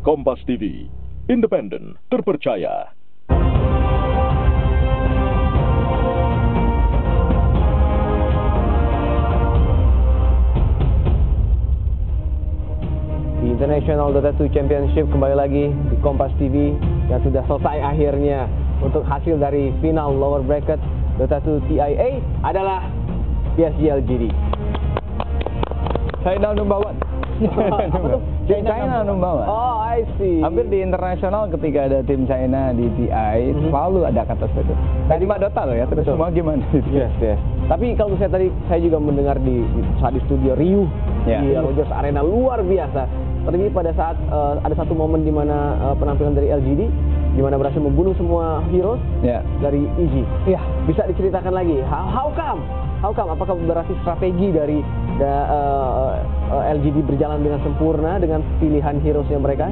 Kompas TV, independen, terpercaya. Di International Dota 2 Championship kembali lagi di Kompas TV yang sudah selesai akhirnya untuk hasil dari final lower bracket Dota 2 TIA adalah PSG LGD. China number one. China number one. Oh, I see. Hampir di internasional ketika ada tim China di TI selalu ada kata seperti itu. Tadi Pak Dota loh ya, terus semua gimana? Yes. Tapi kalau saya tadi saya juga mendengar di saat di studio Riuh di Rogers Arena luar biasa. Terlebih pada saat ada satu momen di mana penampilan dari LGD di mana berhasil membunuh semua heroes dari EG. Iya, bisa diceritakan lagi. How come? Apakah berarti strategi dari LGD berjalan dengan sempurna dengan pilihan heroesnya mereka?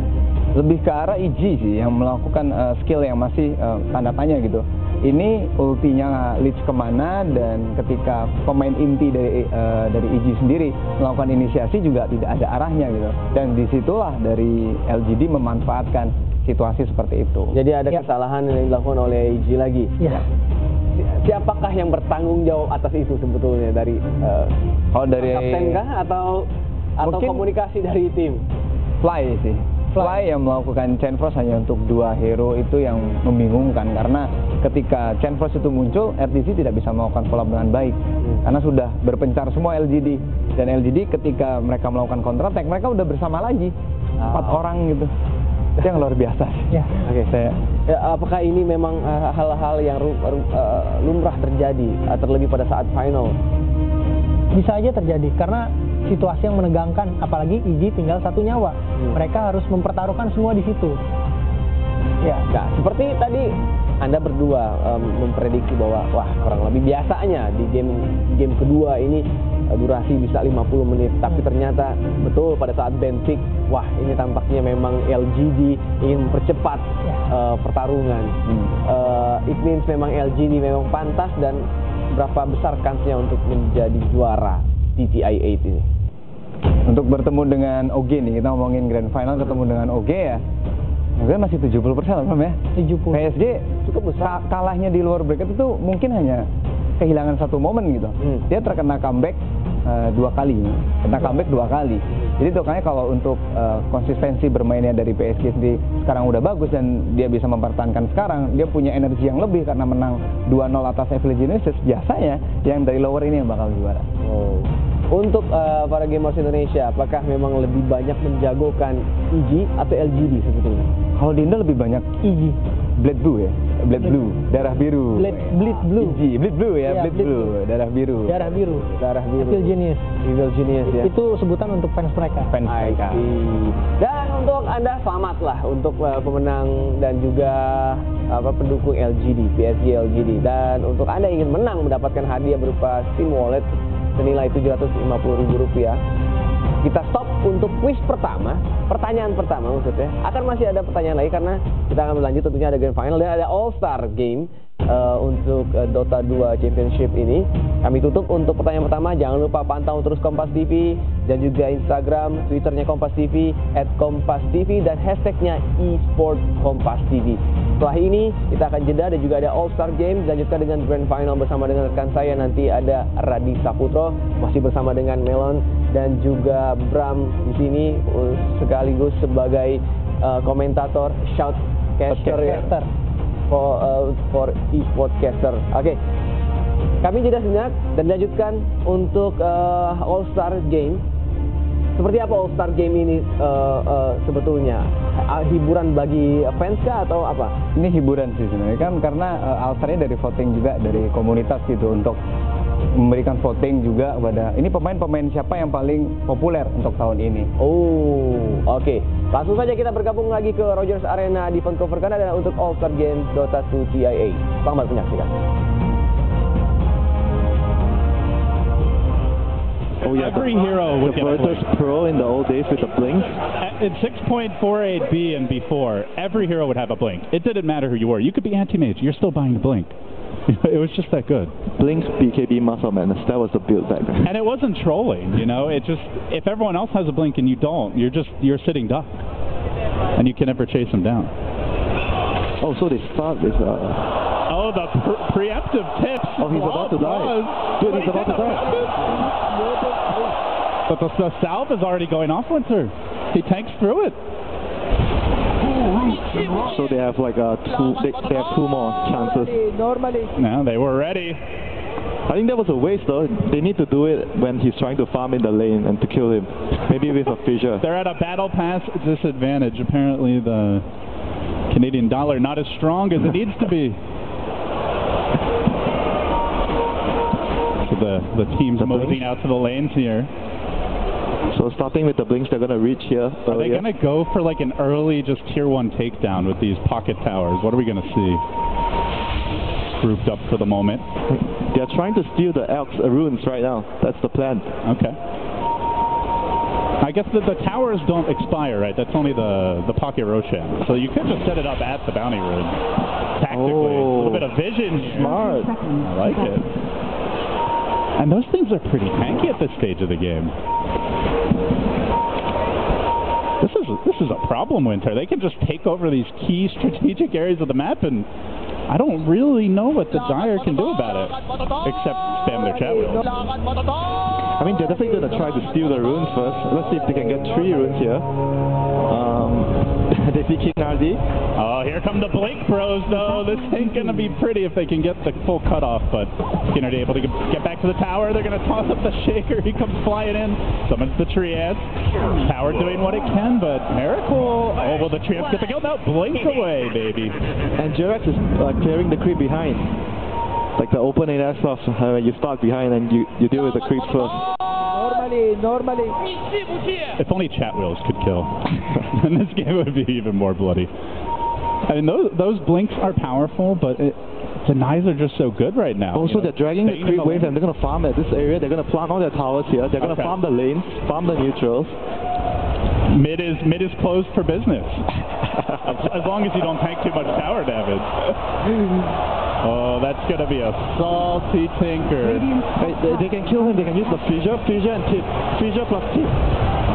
Lebih ke arah EG sih yang melakukan skill yang masih tanda tanya gitu. Ini ultinya leads kemana, dan ketika pemain inti dari EG sendiri melakukan inisiasi juga tidak ada arahnya gitu. Dan disitulah dari LGD memanfaatkan situasi seperti itu. Jadi ada kesalahan yang dilakukan oleh EG lagi. Iya. Siapakah yang bertanggung jawab atas itu sebetulnya dari kapten kah atau komunikasi dari tim? Fly sih. Fly yang melakukan chain frost hanya untuk 2 hero itu yang membingungkan, karena ketika chain frost itu muncul, RTC tidak bisa melakukan follow up dengan baik karena sudah berpencar semua LGD, dan LGD ketika mereka melakukan counter attack mereka udah bersama lagi 4 orang gitu. Itu yang luar biasa. Ya. Oke. Apakah ini memang hal-hal yang lumrah terjadi, terlebih pada saat final? Bisa aja terjadi karena situasi yang menegangkan, apalagi EG tinggal 1 nyawa. Mereka harus mempertaruhkan semua di situ. Ya, nah, seperti tadi Anda berdua memprediksi bahwa wah kurang lebih biasanya di game kedua ini durasi bisa 50 menit, tapi ternyata betul pada saat band pick, wah ini tampaknya memang LGD ingin mempercepat pertarungan. It means memang LGD memang pantas, dan berapa besar kansnya untuk menjadi juara di TI8 ini? Untuk bertemu dengan OG nih, kita ngomongin grand final ketemu dengan OG ya. Mungkin masih 70% lah ya. 70. PSG cukup besar. Kalahnya di luar bracket itu mungkin hanya kehilangan 1 momen gitu. Dia terkena comeback 2 kali. Comeback 2 kali. Jadi itu makanya kalau untuk konsistensi bermainnya dari PSG sendiri sekarang udah bagus, dan dia bisa mempertahankan sekarang, dia punya energi yang lebih karena menang 2-0 atas Evil Geniuses. Biasanya yang dari lower ini yang bakal juara. Untuk para gamers Indonesia, apakah memang lebih banyak menjagokan EG atau LGD sebetulnya? Kalau di Indo lebih banyak EG. Bleed Blue ya, Bleed Blue, darah biru. Bleed Blue. EG, Bleed Blue ya, Bleed Blue, darah biru. Darah biru. Evil Genius ya. Itu sebutan untuk fans mereka. Fans mereka. Dan untuk Anda selamatlah untuk pemenang dan juga pendukung LGD, PSG LGD. Dan untuk Anda yang ingin menang mendapatkan hadiah berupa SIM wallet senilai Rp750.000. Kita stop untuk quiz pertama, pertanyaan pertama maksudnya. Akan masih ada pertanyaan lagi karena kita akan berlanjut, tentunya ada grand final dan ada All Star Game untuk Dota 2 Championship ini. Kami tutup untuk pertanyaan pertama. Jangan lupa pantau terus Kompas TV dan juga Instagram, Twitternya Kompas TV @KompasTV dan hashtagnya eSport Kompas TV. Setelah ini kita akan jeda dan juga ada All Star Game, dilanjutkan dengan grand final bersama dengan rekan saya. Nanti ada Radi Saputro masih bersama dengan Melon dan juga Bram di sini sekaligus sebagai komentator shoutcaster for eSportcaster. Oke. Kami jeda sejenak dan dilanjutkan untuk All Star Game. Seperti apa All Star Game ini sebetulnya? Hiburan bagi fans kah atau apa? Ini hiburan sih sebenarnya kan, karena All Star-nya dari voting juga dari komunitas gitu, untuk memberikan voting juga kepada ini pemain-pemain siapa yang paling populer untuk tahun ini. Oke. Langsung saja kita bergabung lagi ke Rogers Arena di Vancouver, Kanada untuk All Star Game Dota 2 TIA. Selamat menyaksikan. Oh yeah, every hero would get a blink. Pro in the old days with the blink. In 6.48B and before, every hero would have a blink. It didn't matter who you were. You could be anti-mage. You're still buying the blink. It was just that good. Blink's BKB muscle madness. That was the build back then. And it wasn't trolling, you know. It just, if everyone else has a blink and you don't, you're sitting duck. and you can never chase them down. Oh, so they start with... Oh, the preemptive tips. Oh, he's about to die. Dude, he's about to die. But the salve is already going off, Winter. He tanks through it. So they have like they have 2 more chances. No, they were ready. I think that was a waste though. They need to do it when he's trying to farm in the lane and to kill him. Maybe with a fissure. They're at a battle pass disadvantage. Apparently the Canadian dollar not as strong as it needs to be. So the team's moving out to the lanes here. So starting with the blinks, they're going to reach here. Are they going to go for like an early just tier 1 takedown with these pocket towers? What are we going to see? Grouped up for the moment. They're trying to steal the Elk's runes right now. That's the plan. Okay. I guess the towers don't expire, right? That's only the pocket Roshan. So you could just set it up at the bounty rune. Tactically. A little bit of vision. Smart. I like it. And those things are pretty tanky at this stage of the game. This is a problem, Winter. They can just take over these key strategic areas of the map, and I don't really know what the Dire can do about it, except spam their chat wheels. I mean, they're definitely going to try to steal the runes first. Let's see if they can get 3 runes here. They see King RD. Oh, here come the Blink Bros, though. This ain't going to be pretty if they can get the full cutoff, but King RD able to get back to the tower. They're going to toss up the Shaker. He comes flying in. Summons the Triad. Tower doing what it can, but Miracle. Oh, will the Triad get the kill? No, Blink away, baby. And Jerax is clearing the creep behind. Like the open AS stuff, you start behind and you deal with the creeps first. Normally. If only chat wheels could kill, then this game would be even more bloody. I mean, those blinks are powerful, but the knives are just so good right now. Also, they're dragging the creep wave and they're going to farm at this area. They're going to plant all their towers here. They're going to farm the lanes, farm the neutrals. Mid is closed for business. As long as you don't tank too much tower damage. Oh, that's going to be a salty tinker. They can kill him. They can use the fissure and tip. Fissure plus tip.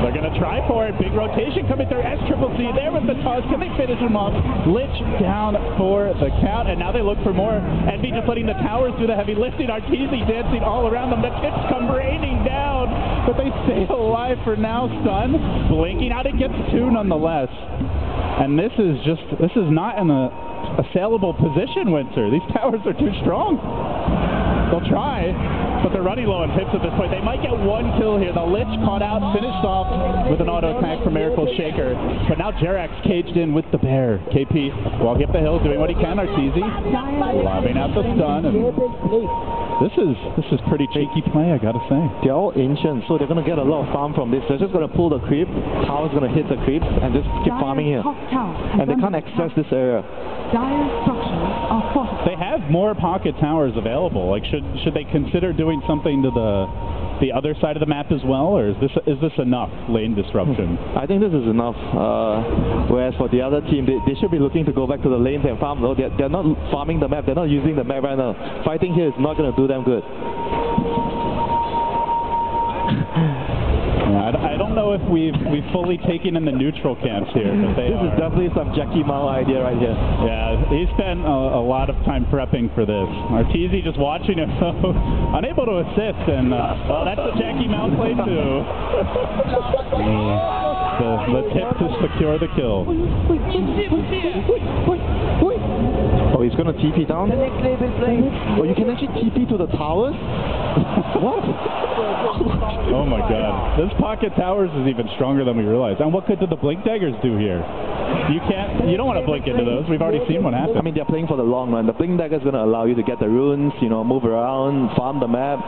They're going to try for it. Big rotation coming through. S-Triple-C there with the toss. Can they finish him off? Lich down for the count, and now they look for more. Envy just letting the towers do the heavy lifting. Arteezy dancing all around them. The tips come raining down, but they stay alive for now. Stun. Blinking out. It gets 2 nonetheless. And this is not in a saleable position, Winter. These towers are too strong. They'll try, but they're running low on pips at this point. They might get 1 kill here. The Lich caught out, finished off with an auto attack from Miracle Shaker. But now Jerax caged in with the bear. KP walking up the hill, doing what he can. Arteezy lobbing out the stun. And this is pretty cheeky play, I gotta say. They're all ancient, so they're gonna get a lot of farm from this. They're just gonna pull the creep. Tower's gonna hit the creeps and just keep farming here. And they can't access this area. They have more pocket towers available. Like, should they consider doing something to the other side of the map as well, or is this enough lane disruption? I think this is enough. Whereas for the other team, they should be looking to go back to the lanes and farm. No, they're not farming the map. They're not using the map right now. Fighting here is not going to do them good. I don't know if we've fully taken in the neutral camps here. But this is definitely some Jackie Mao idea right here. Yeah, he spent a lot of time prepping for this. Arteezy just watching him, unable to assist, and well, that's a Jackie Mao play too. The tip to secure the kill. Oh, he's going to TP down? Oh, you can actually TP to the towers? What? Oh my god. This pocket towers is even stronger than we realized. And what could the blink daggers do here? You don't want to blink into those. We've already seen what happened. I mean, they're playing for the long run. The blink dagger is going to allow you to get the runes, move around, farm the map.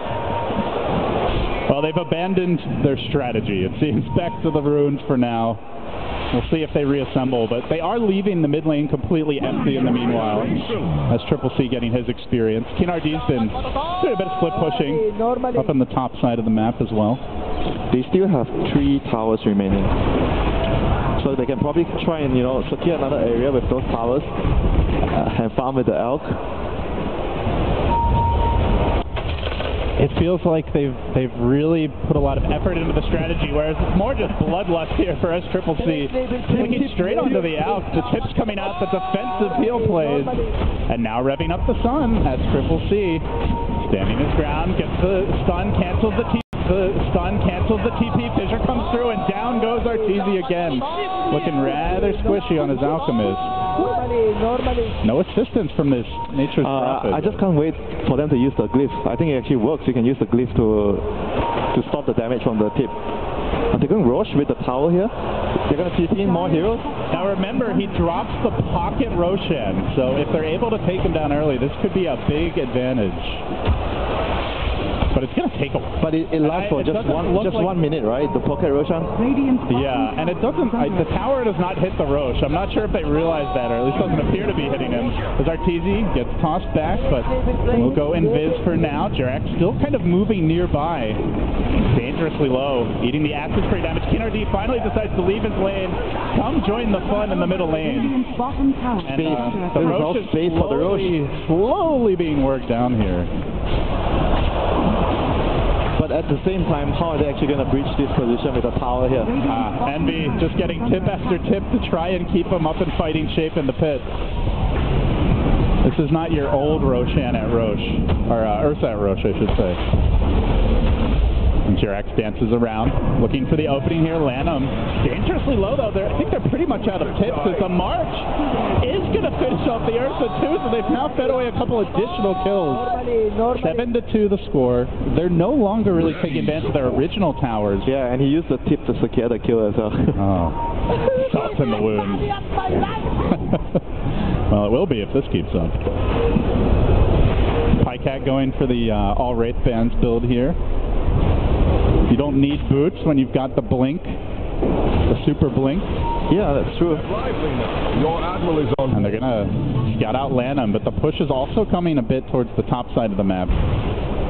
Well, they've abandoned their strategy. It seems back to the runes for now. We'll see if they reassemble, but they are leaving the mid lane completely empty in the meanwhile, as Triple C getting his experience. KNRD's been doing a bit of split pushing up on the top side of the map as well. They still have 3 towers remaining. So they can probably try and, secure another area with those towers and farm with the Elk. it feels like they've really put a lot of effort into the strategy, whereas it's more just bloodlust here for SCCC. Looking straight onto the out, the tips coming out, the defensive peel plays, and now revving up the sun as SCCC standing his ground, gets the stun, cancels the TP. The stun cancels the TP, Fissure comes through, and down goes Arteezy again. Looking rather squishy on his Alchemist. No assistance from this Nature's Prophet. I just can't wait for them to use the glyph. I think it actually works. You can use the glyph to stop the damage from the tip. Are they going to Roche with the tower here? They're going to CC in more heroes? Now remember, he drops the pocket Roshan, so if they're able to take him down early, this could be a big advantage. But it's going to take a while. But it lasts for just 1 minute, right? The pocket Roshan? Yeah, and it doesn't, the tower does not hit the Roche. I'm not sure if they realize that, or at least doesn't appear to be hitting him. As Arteezy gets tossed back, but we'll go invis for now. Jirac still kind of moving nearby. Dangerously low, eating the acid spray damage. KinRD finally decides to leave his lane, come join the fun in the middle lane. And the Roche is slowly being worked down here. But at the same time, how are they actually going to breach this position with a tower here? Envy just getting tip after tip to try and keep him up in fighting shape in the pit. This is not your old Roshan at Roche, or Ursa at Roche, I should say. And Jirac dances around, looking for the opening here. Lanham dangerously low though. I think they're pretty much out of tips as the March is going to finish off the Ursa too, so they've now fed away a couple additional kills. 7-2 the score. They're no longer really taking advantage of their original towers. Yeah, and he used the tip to secure the kill as well. Oh, soften the wound. Well, it will be if this keeps up. Pycat going for the all Wraith Bands build here. You don't need boots when you've got the blink, the super blink. Yeah, that's true. And they're going to scout out Lanham, but the push is also coming a bit towards the top side of the map,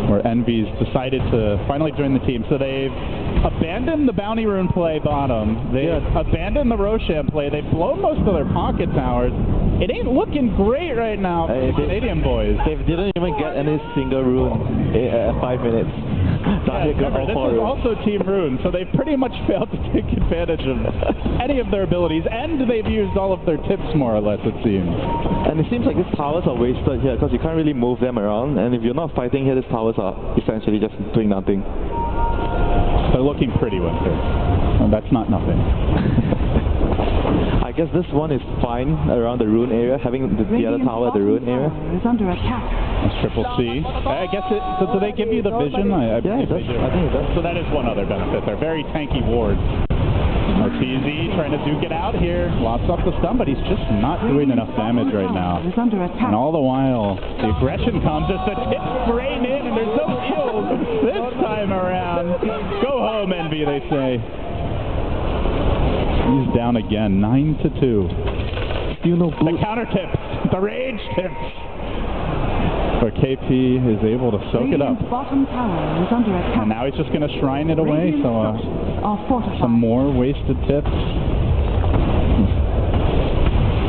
where Envy's decided to finally join the team. So they've abandoned the Bounty Rune play bottom. They've abandoned the Roshan play. They've blown most of their pocket towers. It ain't looking great right now for the Canadian boys. They didn't even get any single rune at 5 minutes. Yeah, remember, this is also Team Rune, so they've pretty much failed to take advantage of any of their abilities, and they've used all of their tips more or less, it seems. And it seems like these towers are wasted here because you can't really move them around, and if you're not fighting here, these towers are essentially just doing nothing. They're looking pretty, Winter. Well, that's not nothing. I guess this one is fine around the rune area, having the other tower at the rune area. Is under attack. That's CCC. I guess it. So do they give you the vision? I believe they do. I think it does. So that is one other benefit. They're very tanky wards. Arteezy trying to duke it out here. Lots off the stun, but he's just not doing enough damage right now. Is under attack. And all the while, the aggression comes as the tips rain in, and there's no heals this time around. Go home, Envy, they say. He's down again, 9-2. Still no The counter tips, the rage tips. But KP is able to soak it up. Bottom tower is under attack. And now he's just going to shrine it away, so some more wasted tips.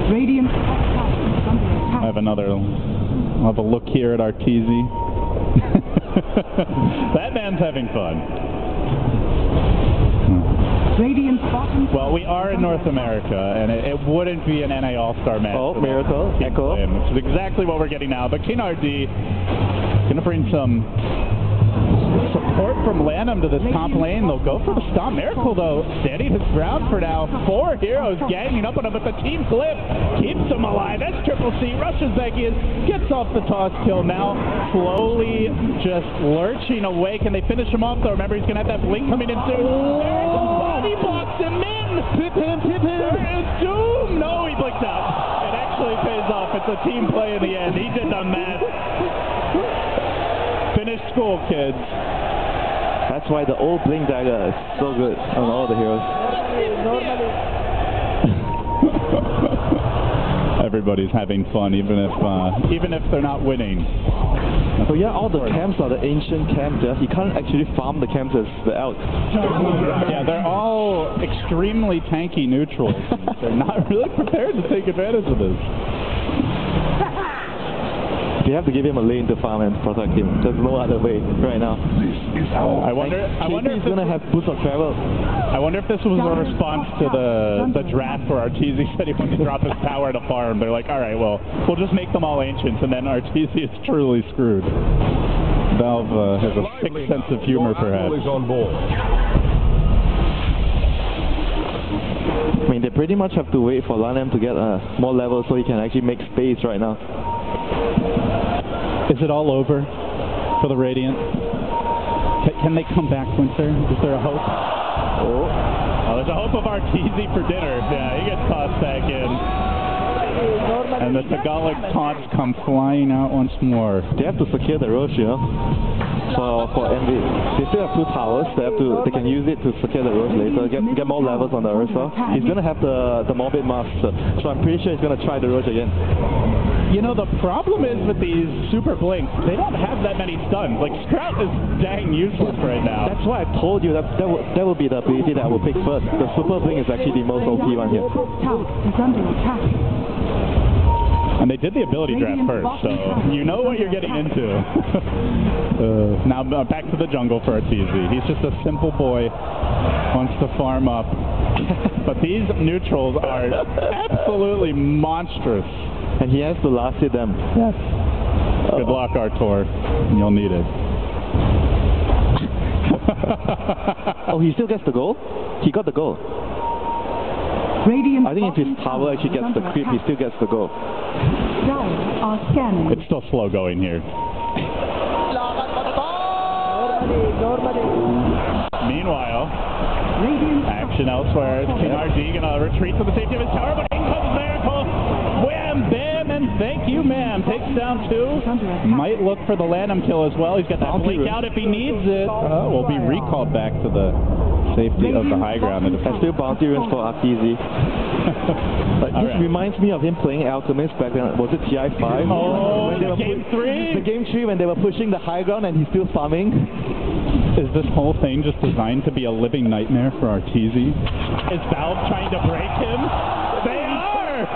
Radiant tower is under attack. I have I'll have a look here at Arteezy. That man's having fun. Well, we are in North America, and it wouldn't be an NA All-Star match. Oh, miracle, echo. Which is exactly what we're getting now. But KinRD going to bring some support from Lanham to this top lane. They'll go for the stop. Miracle, though, standing his ground for now. 4 heroes ganging up on him, but the team flip keeps him alive. SCCC rushes back in, gets off the toss kill. Now slowly just lurching away. Can they finish him off, though? Remember, he's going to have that blink coming in soon. Body blocks him in. Pip him. There is Doom. No, he blinked out. It actually pays off. It's a team play in the end. He did the math. Finish school, kids. That's why the old Blink Dagger is so good on all the heroes. Everybody's having fun, even if they're not winning. So yeah, all the camps are the ancient camps. Yeah? You can't actually farm the camps as the elk. Yeah, they're all extremely tanky neutrals. They're not really prepared to take advantage of this. You have to give him a lane to farm and protect him. There's no other way right now. I wonder if he's gonna have boots of travel. I wonder if this was a response to the draft where Arteezy said he wanted to drop his power to farm. They're like, all right, well, we'll just make them all ancients, and then Arteezy is truly screwed. Valve has a sick sense of humor, perhaps. I mean, they pretty much have to wait for Lanem to get more levels so he can actually make space right now. Is it all over for the Radiant? Can they come back, Winter? Is there a hope? Oh, there's a hope of Arteezy for dinner. Yeah, he gets tossed back in. And the Tagalog taunts come flying out once more. They have to secure the Roche, you know? For Envy. They still have 2 towers. They can use it to secure the Roche later, get more levels on the Ursa. He's gonna have the Morbid Master, so I'm pretty sure he's gonna try the Roche again. You know, the problem is with these super blinks, they don't have that many stuns. Like, Sprout is dang useless right now. That's why I told you that will be the ability that I will pick first. The super blink is actually the most OP one here. And they did the ability draft first, so you know what you're getting into. Now back to the jungle for Arteezy. He's just a simple boy, wants to farm up. But these neutrals are absolutely monstrous. And he has to last hit them. Yes. Good luck, Artur. You'll need it. Oh, he still gets the goal? He got the goal. I think if his tower actually gets the creep, he still gets the goal. It's still slow going here. Meanwhile, action elsewhere. Team RG gonna retreat to the safety of his tower, but in comes Miracle. Wham, bam, and thank you, ma'am. Takes down 2. Might look for the Lanham kill as well. He's got that blink out if he needs it. Will be recalled back to the safety of the high ground. And still bounty runes for Arteezy. This reminds me of him playing Alchemist back then. Was it TI5? Oh, game 3? The game 3 when they were pushing the high ground and he's still farming. Is this whole thing just designed to be a living nightmare for Arteezy? Is Valve trying to break him? They are!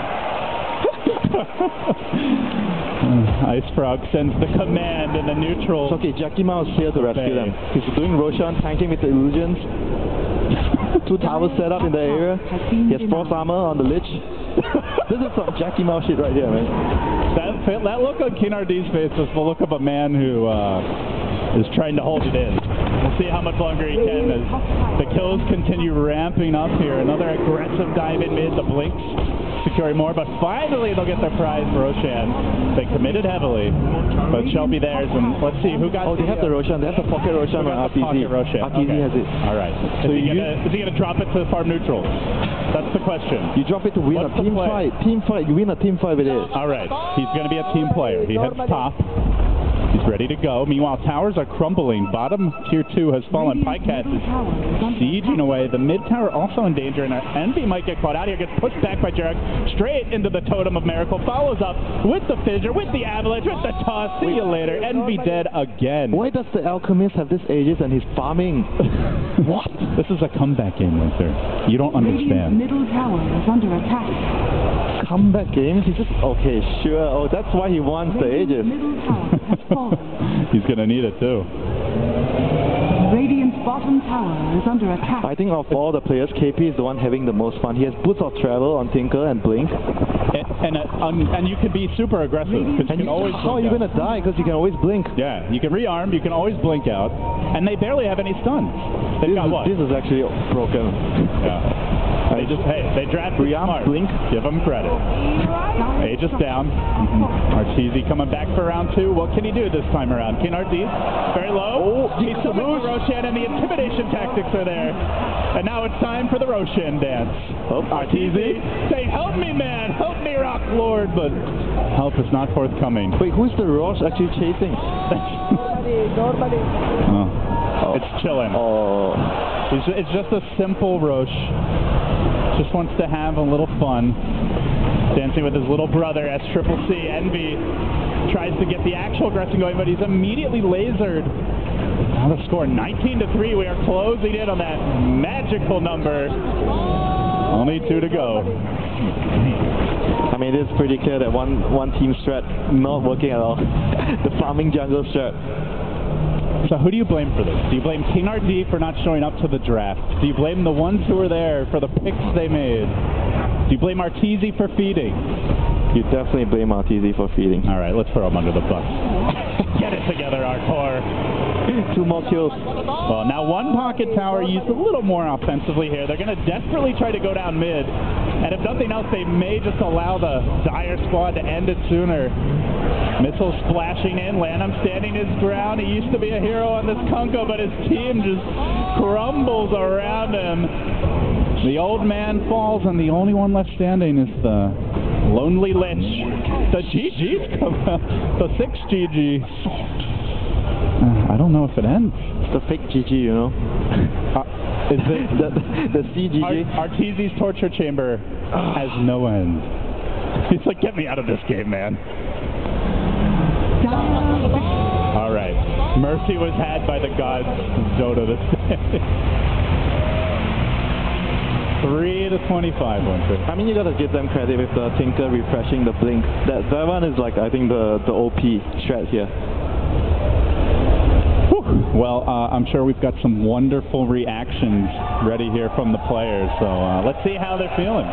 Ice Frog sends the command and the neutral. It's okay, Jackie Mao is here to rescue them. He's doing Roshan, tanking with the illusions. 2 towers set up in the area. He has Frost armor on the Lich. This is some Jackie Mao shit right here, man. That look on Kinardi's face is the look of a man who is trying to hold it in. We'll see how much longer he can as the kills continue ramping up here. Another aggressive dive in mid, the blinks securing more, but finally they'll get their prize for Roshan. They committed heavily, but shall be theirs, and let's see who got. Oh, they have the Roshan. They have the pocket Roshan on Arteezy. Arteezy has it. All right. So is he gonna drop it to farm neutral? That's the question. You drop it to win a team fight. Team fight. You win a team fight with it. All right. He's gonna be a team player. He heads top. He's ready to go. Meanwhile, towers are crumbling. Bottom tier 2 has fallen. Pycat is sieging away. The mid tower also in danger, and Envy might get caught out here. Gets pushed back by Jarek straight into the Totem of Miracle. Follows up with the Fissure, with the Avalanche, with the toss. See you later. Envy dead again. Why does the Alchemist have this Aegis and he's farming? What? This is a comeback game, Winter. You don't understand. Middle tower is under attack. Comeback games? He's just okay, sure. Oh, that's why he wants the Aegis. He's gonna need it too. Radiant's bottom tower is under attack. I think of all the players, KP is the one having the most fun. He has Boots of Travel on Tinker and Blink. And you can be super aggressive. How are you gonna die? Because you can always blink. Yeah, you can rearm, you can always blink out, and they barely have any stuns. They've got what? This is actually broken. Yeah. They draft rearm, blink. Give them credit. Aegis down. Arteezy coming back for round 2. What can he do this time around? King Arteezy, very low. He's the Roshan, and the intimidation tactics are there. And now it's time for the Roshan dance. Arteezy saying, help me, man. Help me, Rock Lord. But help is not forthcoming. Wait, who's the Rosh actually chasing? It's chilling. It's just a simple Rosh. Just wants to have a little fun. Dancing with his little brother, SCCC. Envy tries to get the actual aggression going, but he's immediately lasered. Now the score 19-3. We are closing in on that magical number. Only 2 to go. I made it pretty clear that one team strat not working at all. The farming jungle strat. So who do you blame for this? Do you blame King RD for not showing up to the draft? Do you blame the ones who were there for the picks they made? Do you blame Arteezy for feeding? You definitely blame Arteezy for feeding. All right, let's throw him under the bus. Get it together, Arcor. 2 more kills. Well, now one pocket tower used a little more offensively here. They're going to desperately try to go down mid. And if nothing else, they may just allow the Dire squad to end it sooner. Missiles splashing in. Lanham standing his ground. He used to be a hero on this Kunko, but his team just crumbles around him. The old man falls, and the only one left standing is the Lonely Lich. The GG's come out. The 6 GG. I don't know if it ends. It's the fake GG, you know. Is it the CGG? Arteezy's torture chamber has no end. He's like, get me out of this game, man. All right. Mercy was had by the gods of Dota this day. 3-25 1-3. I mean, you gotta give them credit with the Tinker refreshing the blink. That one is like, I think, the OP strat here. Well, I'm sure we've got some wonderful reactions ready here from the players, so let's see how they're feeling.